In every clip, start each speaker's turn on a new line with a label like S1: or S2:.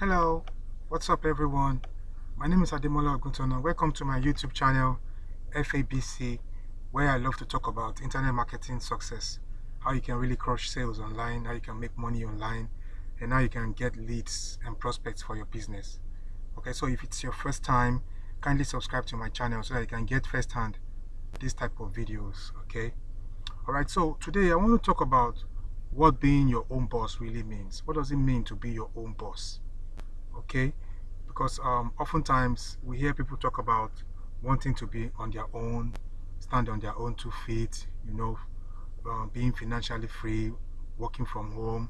S1: Hello, what's up everyone? My name is Ademola Oguntona. Welcome to my YouTube channel, FABC, where I love to talk about internet marketing success, how you can really crush sales online, how you can make money online, and how you can get leads and prospects for your business. Okay, so if it's your first time, kindly subscribe to my channel so that you can get firsthand this type of videos. Okay, alright, so today I want to talk about what being your own boss really means. What does it mean to be your own boss? Okay, because oftentimes we hear people talk about wanting to be on their own, stand on their own 2 feet, being financially free, working from home.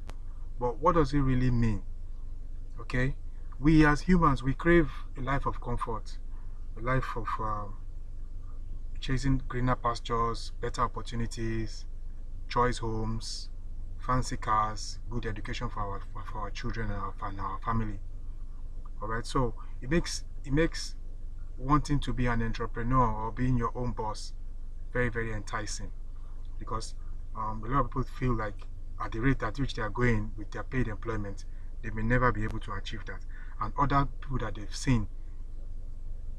S1: But what does it really mean? Okay, we as humans, we crave a life of comfort, a life of chasing greener pastures, better opportunities, choice homes, fancy cars, good education for our children and our family. All right, so it makes wanting to be an entrepreneur or being your own boss very, very enticing, because a lot of people feel like at the rate at which they are going with their paid employment, they may never be able to achieve that. And other people that they've seen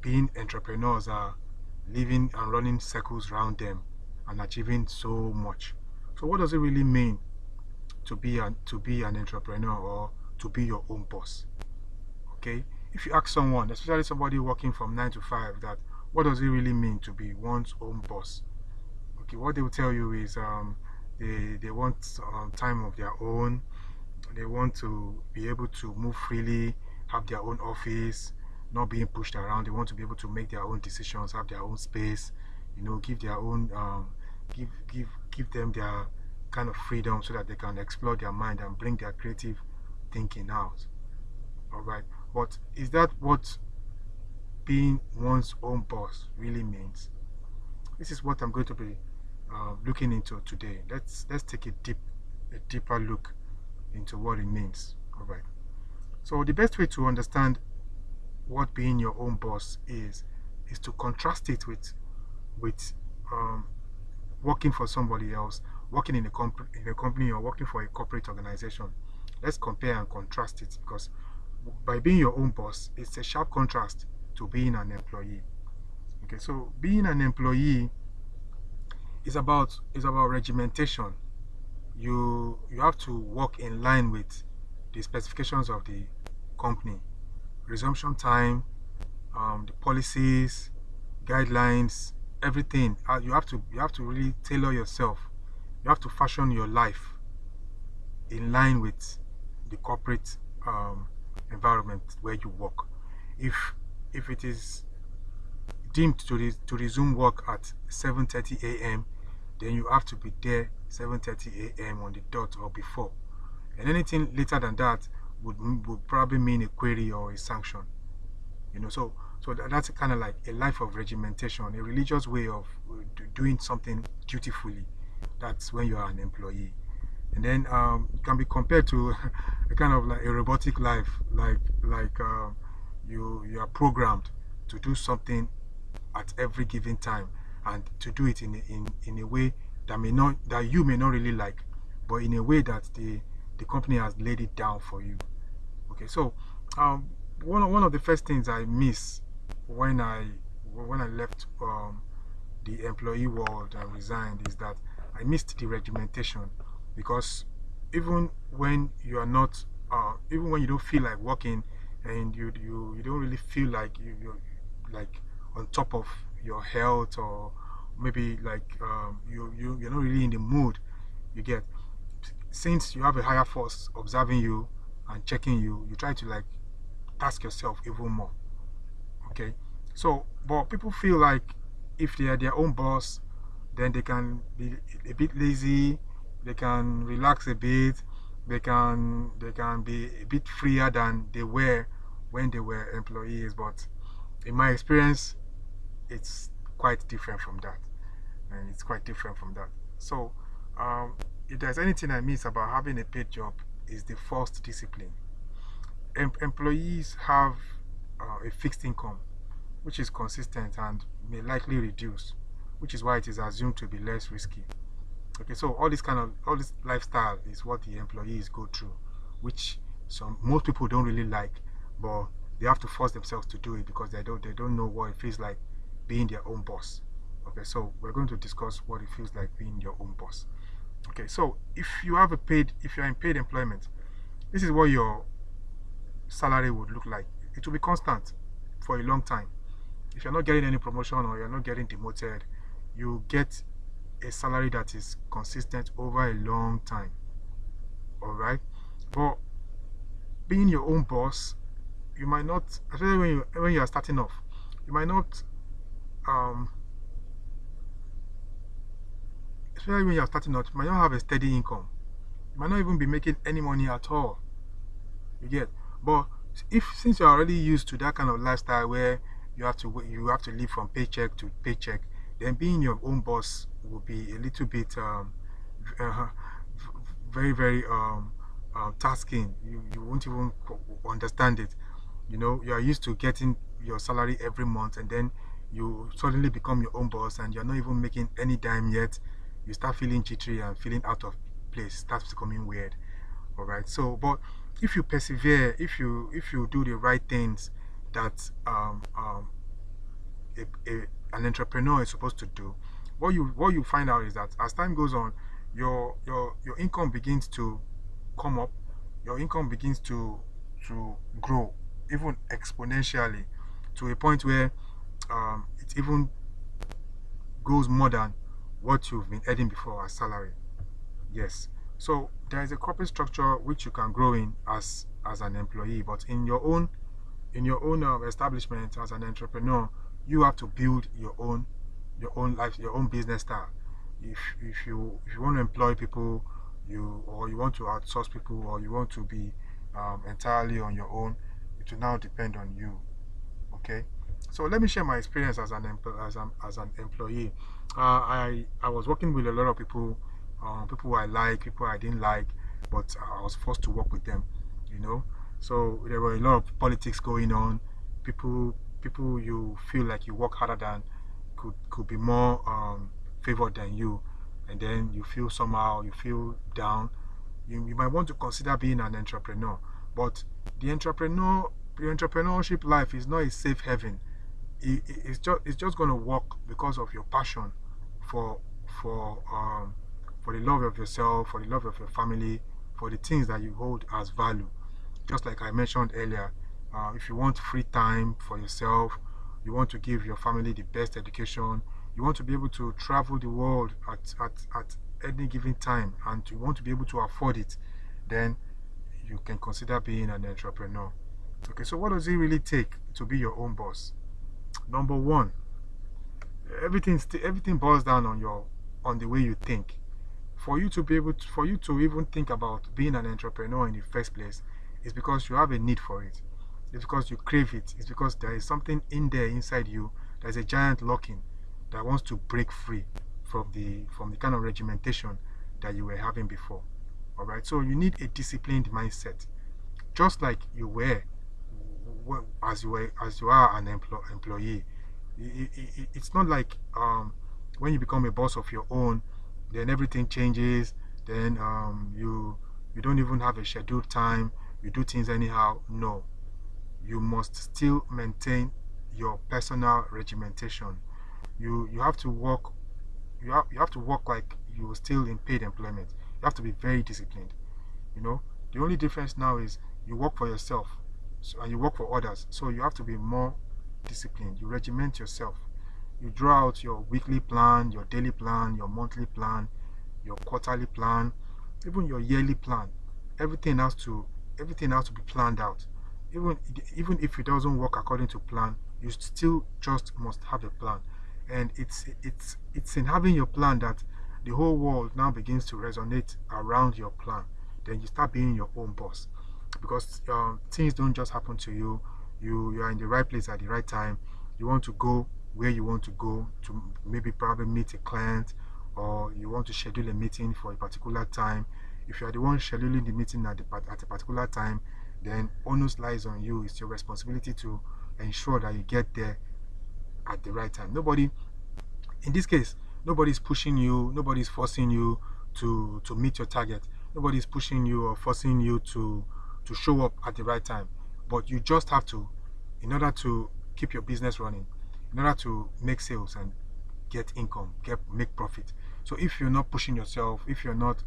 S1: being entrepreneurs are living and running circles around them and achieving so much. So what does it really mean to be an entrepreneur or to be your own boss? Okay, if you ask someone, especially somebody working from 9 to 5, that what does it really mean to be one's own boss? Okay, what they will tell you is they want time of their own. They want to be able to move freely, have their own office, not being pushed around. They want to be able to make their own decisions, have their own space, give their own give them their kind of freedom so that they can explore their mind and bring their creative thinking out. All right, but is that what being one's own boss really means? This is what I'm going to be looking into today. Let's take a deeper look into what it means. All right, so the best way to understand what being your own boss is to contrast it with working for somebody else, working in a company or working for a corporate organization. Let's compare and contrast it, because by being your own boss, it's a sharp contrast to being an employee. Okay, so being an employee is about regimentation. You have to work in line with the specifications of the company, resumption time, the policies, guidelines, everything. You have to really tailor yourself. You have to fashion your life in line with the corporate environment where you work. If it is deemed to resume work at 7:30 a.m., then you have to be there 7:30 a.m. on the dot or before. And anything later than that would probably mean a query or a sanction. So that's kind of like a life of regimentation, a religious way of doing something dutifully. That's when you are an employee. And then it can be compared to a kind of like a robotic life, like you are programmed to do something at every given time, and to do it in a way that you may not really like, but in a way that the company has laid it down for you. Okay, so one of the first things I miss when I left the employee world and resigned is that I missed the regimentation, because even when you are not, even when you don't feel like working, and you don't really feel like you're like on top of your health, or maybe like you're not really in the mood, you get, since you have a higher force observing you and checking you, you try to like task yourself even more. Okay, so but people feel like if they are their own boss, then they can be a bit lazy, they can relax a bit, they can be a bit freer than they were when they were employees. But in my experience, it's quite different from that. And it's quite different from that. So if there's anything I miss about having a paid job, is the forced discipline. Employees have a fixed income, which is consistent and may likely reduce, which is why it is assumed to be less risky. Okay, so all this lifestyle is what the employees go through, which most people don't really like, but they have to force themselves to do it because they don't know what it feels like being their own boss. Okay, so we're going to discuss what it feels like being your own boss. Okay, so if you're in paid employment, this is what your salary would look like. It will be constant for a long time. If you're not getting any promotion or you're not getting demoted, you get a salary that is consistent over a long time. All right, but being your own boss, you might not, especially when you are starting off, you might not, um, especially when you are starting out, you might not have a steady income. You might not even be making any money at all. You get, but if since you're already used to that kind of lifestyle where you have to live from paycheck to paycheck, then being your own boss will be a little bit uh, very very tasking. You won't even understand it. You are used to getting your salary every month, and then you suddenly become your own boss and you're not even making any dime yet. You start feeling jittery and feeling out of place, starts becoming weird. All right, so but if you persevere, if you do the right things that an entrepreneur is supposed to do, what you find out is that as time goes on, your income begins to come up. Your income begins to grow, even exponentially, to a point where it even goes more than what you've been earning before as salary. Yes. So there is a corporate structure which you can grow in as an employee, but in your own establishment as an entrepreneur, you have to build your own life, your own business style. If you want to employ people, or you want to outsource people, or you want to be entirely on your own, it will now depend on you. Okay, so let me share my experience as an employee. I was working with a lot of people, people I like, people I didn't like, but I was forced to work with them. You know, so there were a lot of politics going on. People you feel like you work harder than could be more favored than you, and then you feel down. You might want to consider being an entrepreneur, but the entrepreneur the entrepreneurship life is not a safe haven. It's just going to work because of your passion for for um for the love of yourself, for the love of your family, for the things that you hold as value. Just like I mentioned earlier, if you want free time for yourself, you want to give your family the best education, you want to be able to travel the world at any given time, and you want to be able to afford it, then you can consider being an entrepreneur. Okay, so what does it really take to be your own boss? Number one, everything boils down on the way you think. For you to even think about being an entrepreneur in the first place, is because you have a need for it. It's because you crave it. It's because there is something in there inside you. There's a giant locking that wants to break free from the kind of regimentation that you were having before. All right. So you need a disciplined mindset, just like you were as you are an employee. It's not like when you become a boss of your own, then everything changes. Then you don't even have a scheduled time. You do things anyhow. No, you must still maintain your personal regimentation. You have to work. You have to work like you were still in paid employment. You have to be very disciplined. You know, the only difference now is you work for yourself, and you work for others. So you have to be more disciplined. You regiment yourself. You draw out your weekly plan, your daily plan, your monthly plan, your quarterly plan, even your yearly plan. Everything has to everything has to be planned out. Even even if it doesn't work according to plan, you still just must have a plan. And it's in having your plan that the whole world now begins to resonate around your plan. Then you start being your own boss, because things don't just happen to you. You are in the right place at the right time. You want to go where you want to go to, maybe probably meet a client, or you want to schedule a meeting for a particular time. If you are the one scheduling the meeting at a particular time, then onus lies on you. It's your responsibility to ensure that you get there at the right time. Nobody, in this case, nobody's pushing you, nobody's forcing you to meet your target. Nobody's pushing you or forcing you to show up at the right time. But you just have to, in order to keep your business running, in order to make sales and get income, make profit. So if you're not pushing yourself, if you're not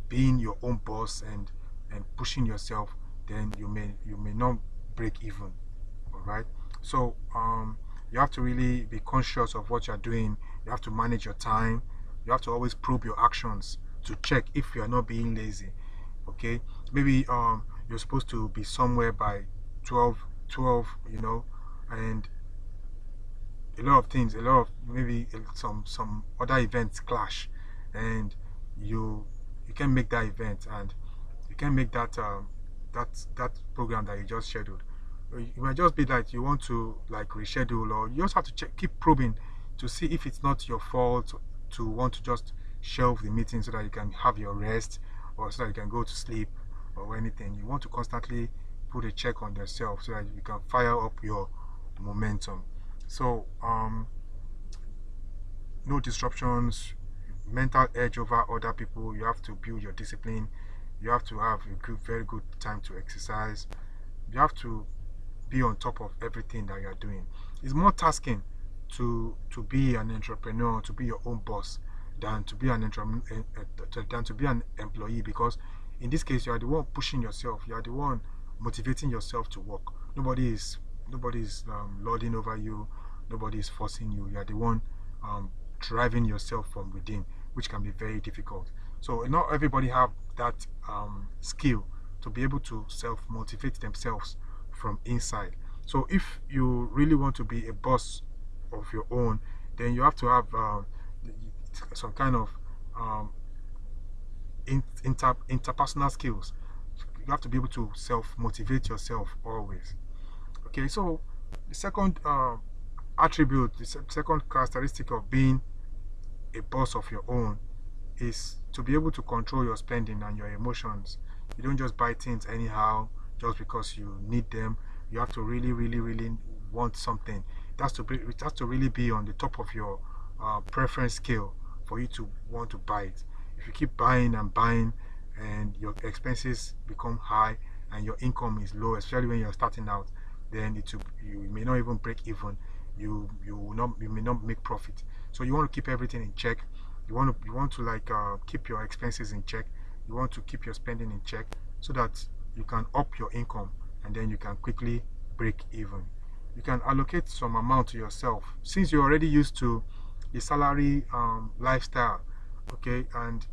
S1: being your own boss and pushing yourself, then you may not break even. All right. So you have to really be conscious of what you're doing. You have to manage your time. You have to always probe your actions to check if you are not being lazy. Okay. Maybe you're supposed to be somewhere by 12, and a lot of things, a lot of maybe some other events clash, and you you can make that event, and you can make that program that you just scheduled. It might just be that you want to like reschedule, or you just have to keep probing to see if it's not your fault to want to just shelve the meeting so that you can have your rest, or so that you can go to sleep or anything. You want to constantly put a check on yourself so that you can fire up your momentum. So no disruptions, mental edge over other people. You have to build your discipline. You have to have a very good time to exercise. You have to be on top of everything that you're doing. It's more tasking to be an entrepreneur, to be your own boss, than to be an employee, because in this case you are the one pushing yourself. You are the one motivating yourself to work. Nobody is lording over you. Nobody is forcing you. You are the one driving yourself from within, which can be very difficult. So not everybody have that skill to be able to self-motivate themselves from inside. So if you really want to be a boss of your own, then you have to have some kind of um, interpersonal skills. You have to be able to self-motivate yourself always. Okay, so the second attribute, the second characteristic of being a boss of your own is to be able to control your spending and your emotions. You don't just buy things anyhow just because you need them. You have to really, really, really want something. It has to really be on the top of your preference scale for you to want to buy it. If you keep buying and buying, and your expenses become high and your income is low, especially when you're starting out, then you may not even break even. You may not make profit. So you want to keep everything in check. You want to like keep your expenses in check. You want to keep your spending in check so that you can up your income, and then you can quickly break even. You can allocate some amount to yourself since you're already used to a salary lifestyle. Okay, and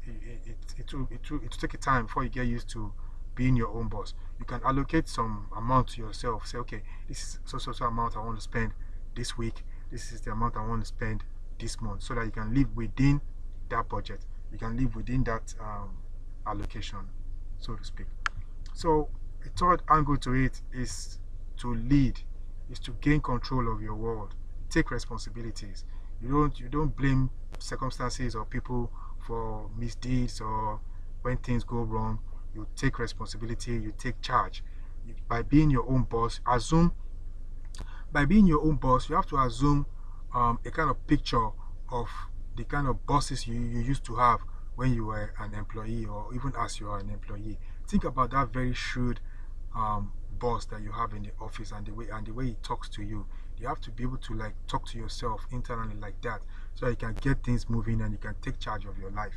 S1: it will take a time before you get used to being your own boss. You can allocate some amount to yourself. Say, okay, this is so amount I want to spend this week. This is the amount I want to spend this month, so that you can live within that budget. You can live within that allocation, so to speak. So a third angle to it is to lead, is to gain control of your world. Take responsibilities. You don't blame circumstances or people for misdeeds or when things go wrong. You take responsibility. You take charge. By being your own boss, by being your own boss, you have to assume a kind of picture of the kind of bosses you used to have when you were an employee, or even as you are an employee. Think about that very shrewd boss that you have in the office, and the way he talks to you. You have to be able to like talk to yourself internally like that, so you can get things moving and you can take charge of your life.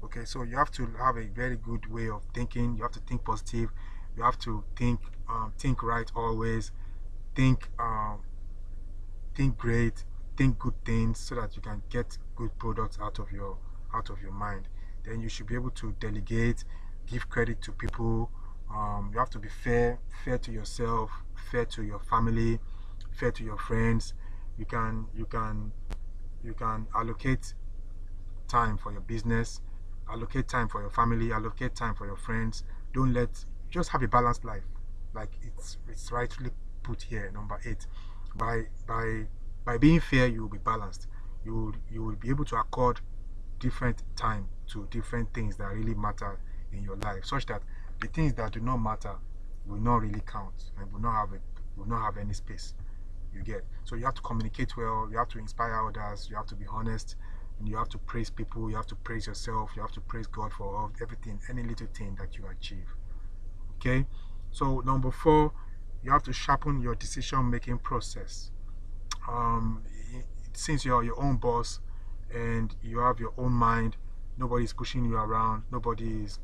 S1: Okay, so you have to have a very good way of thinking. You have to think positive. You have to think right always. Think think great, think good things, so that you can get good products out of your mind. Then you should be able to delegate, give credit to people. You have to be fair to yourself, fair to your family, fair to your friends. You can allocate time for your business, allocate time for your family, allocate time for your friends. Don't let Just have a balanced life, like it's rightly put here, number 8. By being fair, you will be balanced. You will be able to accord different time to different things that really matter in your life, such that the things that do not matter will not really count and will not have any space. You get. So you have to communicate well, you have to inspire others, you have to be honest, and you have to praise people, you have to praise yourself, you have to praise God for everything, any little thing that you achieve. Okay, so number 4, you have to sharpen your decision making process. um, since you're your own boss and you have your own mind, nobody's pushing you around, nobody's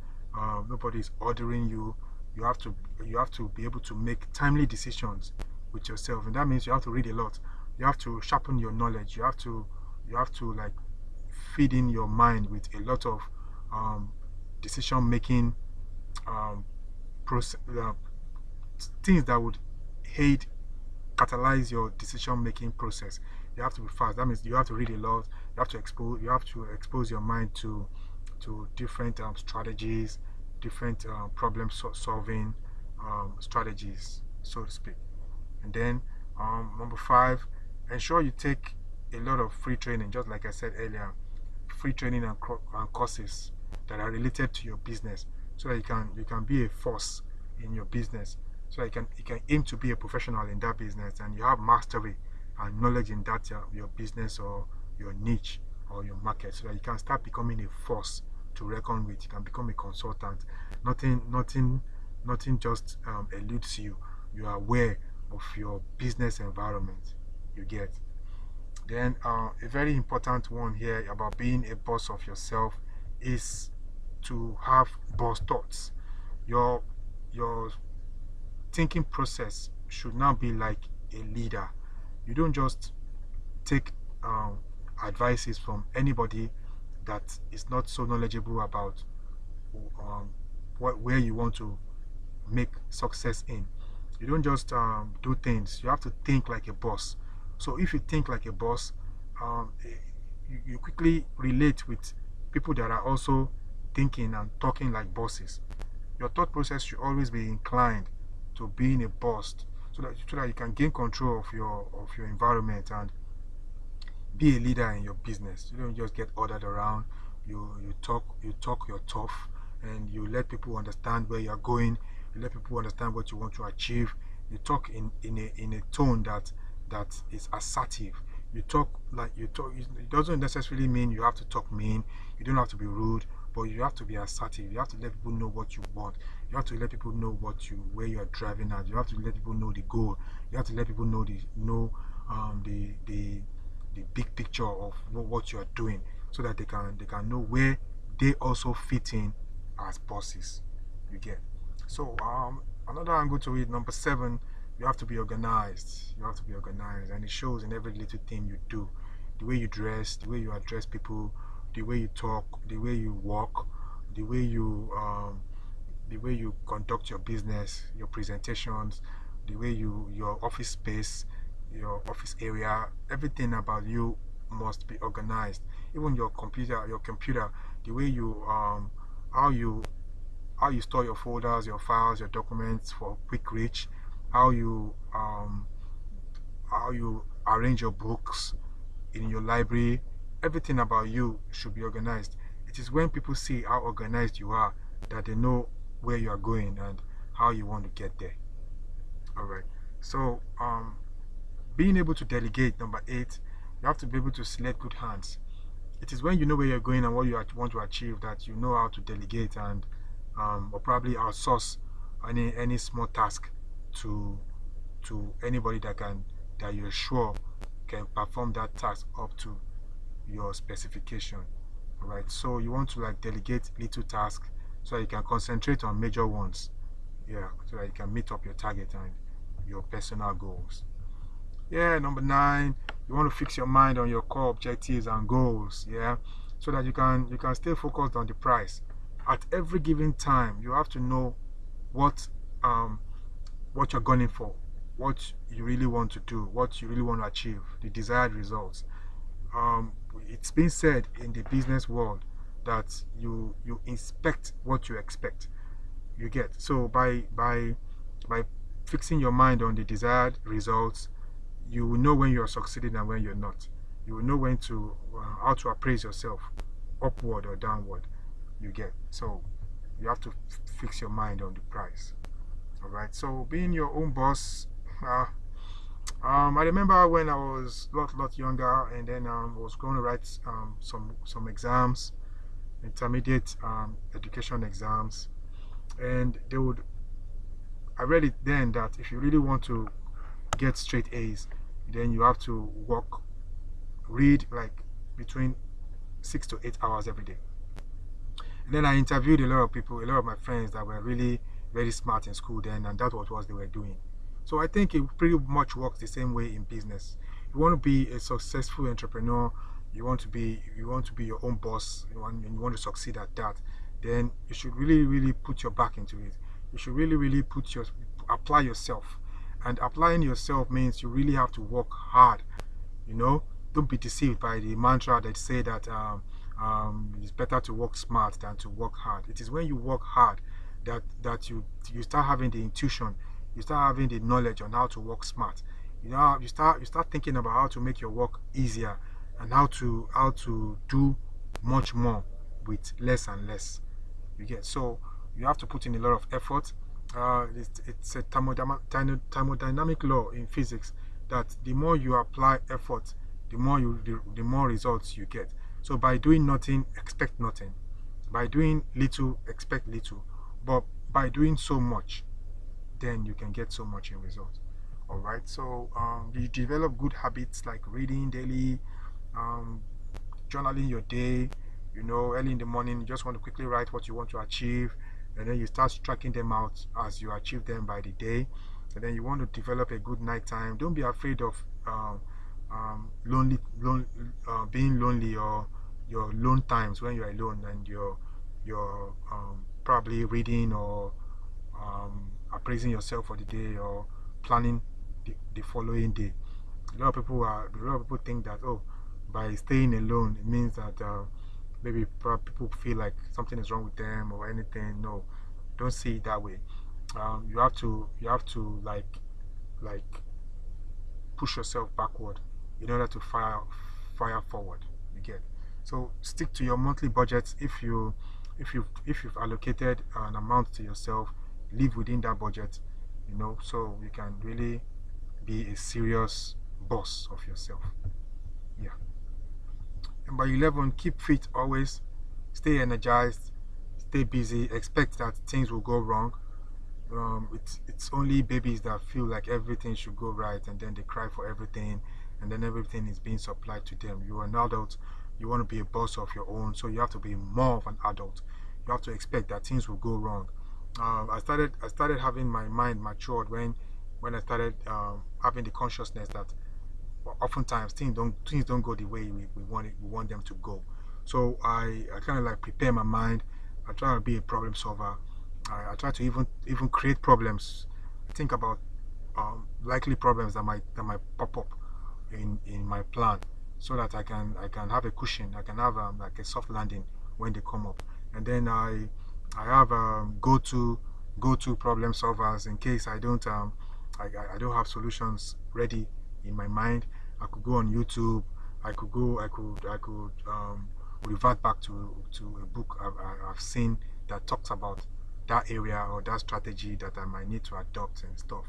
S1: ordering you. You have to be able to make timely decisions with yourself, and that means you have to read a lot. You have to sharpen your knowledge. You have to like feed in your mind with a lot of decision making um, process, things that would aid catalyze your decision making process. You have to be fast. That means you have to read a lot. You have to expose your mind to different strategies, different problem solving strategies, so to speak. And then number 5, ensure you take a lot of free training, just like I said earlier, free training and courses that are related to your business, so that you can be a force in your business, so that you can aim to be a professional in that business, and you have mastery and knowledge in that your business or your niche or your market, so that you can start becoming a force to reckon with. You can become a consultant. Nothing just eludes you. You are aware of your business environment. You get. Then a very important one here about being a boss of yourself is to have boss thoughts. Your thinking process should now be like a leader. You don't just take advices from anybody that is not so knowledgeable about um, where you want to make success in. You don't just do things. You have to think like a boss. So if you think like a boss, you quickly relate with people that are also thinking and talking like bosses. Your thought process should always be inclined to being a boss, so that you can gain control of your environment and be a leader in your business. You don't just get ordered around. You talk your tough, and you let people understand where you're going. You let people understand what you want to achieve. You talk in a tone that is assertive. You talk like you talk. It doesn't necessarily mean you have to talk mean. You don't have to be rude, but you have to be assertive. You have to let people know what you want. You have to let people know where you are driving at. You have to let people know the goal. You have to let people know the big picture of what you are doing, so that they can know where they also fit in as bosses. You get. So another angle to it, number 7, you have to be organized. You have to be organized, and it shows in every little thing you do. The way you dress, the way you address people, the way you talk, the way you walk, the way you conduct your business, your presentations, the way your office space, your office area, everything about you must be organized. Even your computer, the way you how you how you store your folders, your files, your documents for quick reach, how you um how you arrange your books in your library. Everything about you should be organized. It is when people see how organized you are that they know where you are going and how you want to get there. All right. So being able to delegate, number 8, you have to be able to select good hands. It is when you know where you're going and what you want to achieve that you know how to delegate and or probably outsource any small task to anybody that you're sure can perform that task up to your specification. All right. So you want to like delegate little tasks so that you can concentrate on major ones. Yeah, so that you can meet up your target and your personal goals. Yeah, number 9, you want to fix your mind on your core objectives and goals. Yeah, so that you can stay focused on the prize. At every given time, you have to know what um what you're gunning for, what you really want to do, what you really want to achieve, the desired results. It's been said in the business world that you inspect what you expect. You get. So by fixing your mind on the desired results, you will know when you are succeeding and when you're not. You will know when to how to appraise yourself, upward or downward. You get. So you have to fix your mind on the price. All right. So being your own boss, uh, I remember when I was lot younger, and then was going to write some exams, intermediate education exams, and they would. I read it then that if you really want to get straight A's, then you have to read like between 6 to 8 hours every day. And then I interviewed a lot of people, a lot of my friends that were really very smart in school then, and that was what they were doing. So I think it pretty much works the same way in business. You want to be a successful entrepreneur, you want to be your own boss, and you want to succeed at that, then you should really put your back into it. You should really apply yourself. And applying yourself means you really have to work hard. You know, don't be deceived by the mantra that say that it's better to work smart than to work hard. It is when you work hard that you start having the intuition, you start having the knowledge on how to work smart. You know, you start thinking about how to make your work easier, and how to do much more with less and less. You get, so you have to put in a lot of effort. It's a thermodynamic law in physics that the more you apply effort, the more results you get. So by doing nothing, expect nothing. By doing little, expect little. But by doing so much, then you can get so much in results. All right. So you develop good habits like reading daily, um, journaling your day. You know, early in the morning, you just want to quickly write what you want to achieve, and then you start tracking them out as you achieve them by the day. And then you want to develop a good night time. Don't be afraid of being lonely, or your lone times when you're alone and you're probably reading, or appraising yourself for the day, or planning the following day. A lot of people think that, oh, by staying alone it means that maybe people feel like something is wrong with them or anything. No, don't see it that way. You have to like push yourself backward in order to fire forward. You get, so stick to your monthly budget. If you've allocated an amount to yourself, live within that budget. So you can really be a serious boss of yourself. Yeah. Number 11, keep fit always. Stay energized, stay busy. Expect that things will go wrong. It's only babies that feel like everything should go right, and then they cry for everything, and then everything is being supplied to them. You are an adult, you want to be a boss of your own, so you have to be more of an adult. You have to expect that things will go wrong. I started having my mind matured when I started having the consciousness that oftentimes things don't go the way we want them to go. So I kind of like prepare my mind. I try to be a problem solver. I try to even create problems. Think about likely problems that might pop up in my plan, so that I can have a cushion. I can have like a soft landing when they come up. And then I have go to problem solvers in case I don't have solutions ready in my mind. I could go on YouTube. I could revert back to a book I've seen that talks about that area or that strategy that I might need to adopt and stuff.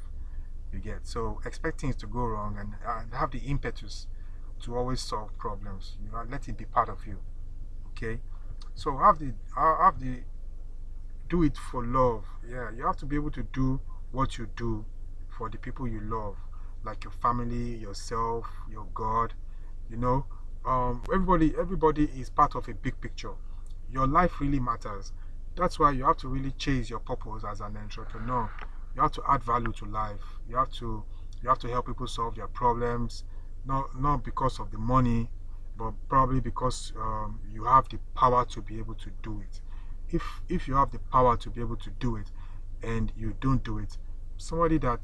S1: You get, so expect things to go wrong, and have the impetus to always solve problems. Let it be part of you. Okay, so have the do it for love. Yeah, you have to be able to do what you do for the people you love, like your family, yourself, your God. You know, everybody is part of a big picture. Your life really matters. That's why you have to really chase your purpose as an entrepreneur. You have to add value to life. You have to help people solve their problems, not because of the money, but probably because you have the power to be able to do it. If you have the power to be able to do it, and you don't do it, somebody, no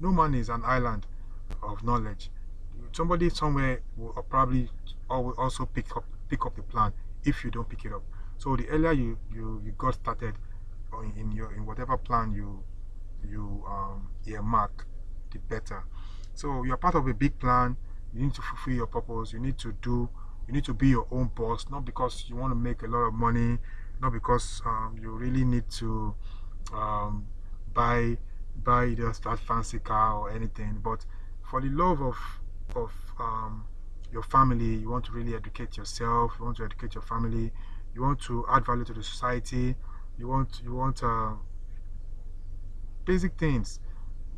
S1: man is an island of knowledge. Somebody somewhere will probably also pick up the plan if you don't pick it up. So the earlier you got started in whatever plan you earmark, the better. So you're part of a big plan. You need to fulfill your purpose. You need to be your own boss, not because you want to make a lot of money, not because you really need to um, buy buy just that fancy car or anything, but for the love of your family, you want to really educate yourself, you want to educate your family, you want to add value to the society, you want basic things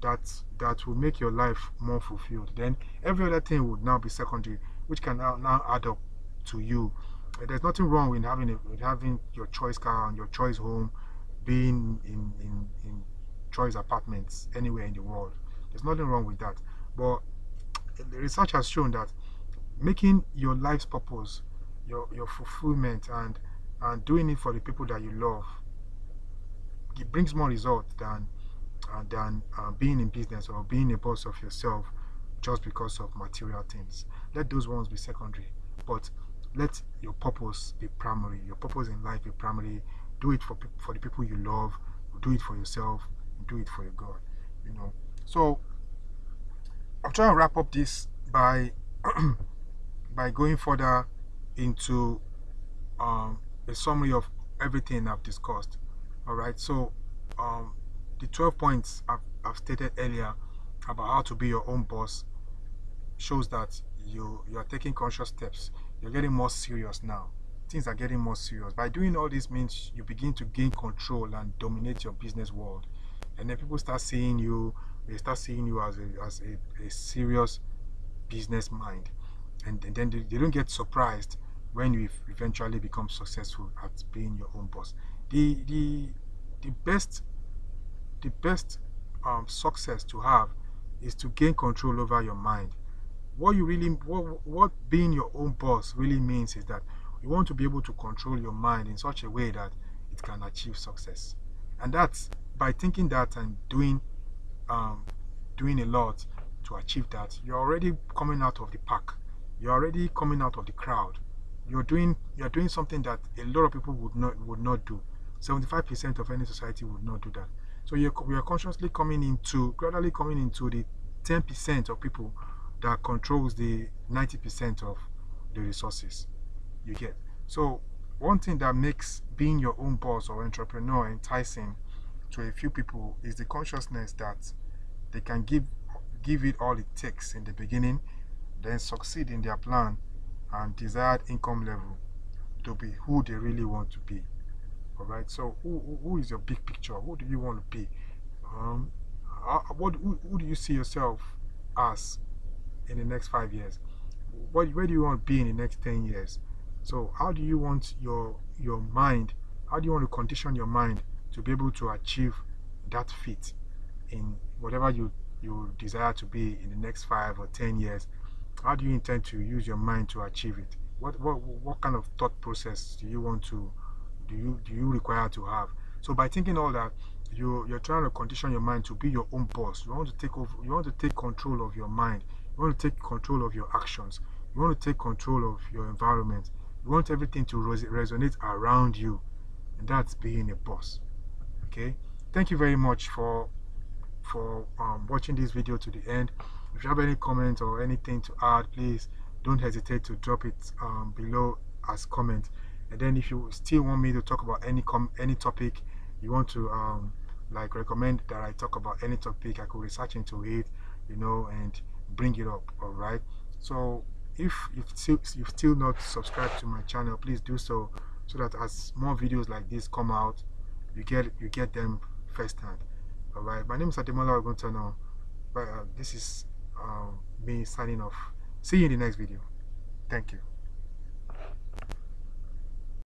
S1: that will make your life more fulfilled. Then every other thing would now be secondary, which can now add up to you. There's nothing wrong with having your choice car and your choice home, being in choice apartments anywhere in the world. There's nothing wrong with that. But the research has shown that making your life's purpose, your fulfillment, and doing it for the people that you love, it brings more results than being in business or being a boss of yourself just because of material things. Let those ones be secondary, but let your purpose be primary. Your purpose in life be primary. Do it for the people you love. Do it for yourself. Do it for your God. You know. So I'm trying to wrap up this by by going further into a summary of everything I've discussed. All right. So um, the 12 points I've stated earlier about how to be your own boss shows that you are taking conscious steps. You're getting more serious now. Things are getting more serious. By doing all this means you begin to gain control and dominate your business world. And then people start seeing you, they start seeing you as a serious business mind. And then they don't get surprised when you eventually become successful at being your own boss. The best success to have is to gain control over your mind. What being your own boss really means is that you want to be able to control your mind in such a way that it can achieve success. And that's by thinking that and um, doing a lot to achieve that, you're already coming out of the pack. You're already coming out of the crowd. You're doing something that a lot of people would not do. 75% of any society would not do that. So you're consciously gradually coming into the 10% of people that controls the 90% of the resources you get. So one thing that makes being your own boss or entrepreneur enticing to a few people is the consciousness that they can give it all it takes in the beginning, then succeed in their plan and desired income level to be who they really want to be. All right. So who is your big picture? Who do you want to be? Um, who do you see yourself as in the next 5 years? Where do you want to be in the next 10 years? So how do you want your mind? How do you want to condition your mind to be able to achieve that feat in whatever you desire to be in the next 5 or 10 years? How do you intend to use your mind to achieve it? What kind of thought process do you require to have? So by thinking all that, you're trying to condition your mind to be your own boss. You want to take over. You want to take control of your mind. You want to take control of your actions. You want to take control of your environment. You want everything to resonate around you, and that's being a boss. Okay. Thank you very much for watching this video to the end. If you have any comment or anything to add, please don't hesitate to drop it below as comment. And then if you still want me to talk about any topic you want to like recommend that I talk about any topic, I could research into it, and bring it up. All right. So if you've still not subscribed to my channel, please do so that as more videos like this come out, you get them firsthand. All right. My name is Ademola Oguntano. But this is me signing off. See you in the next video. Thank you.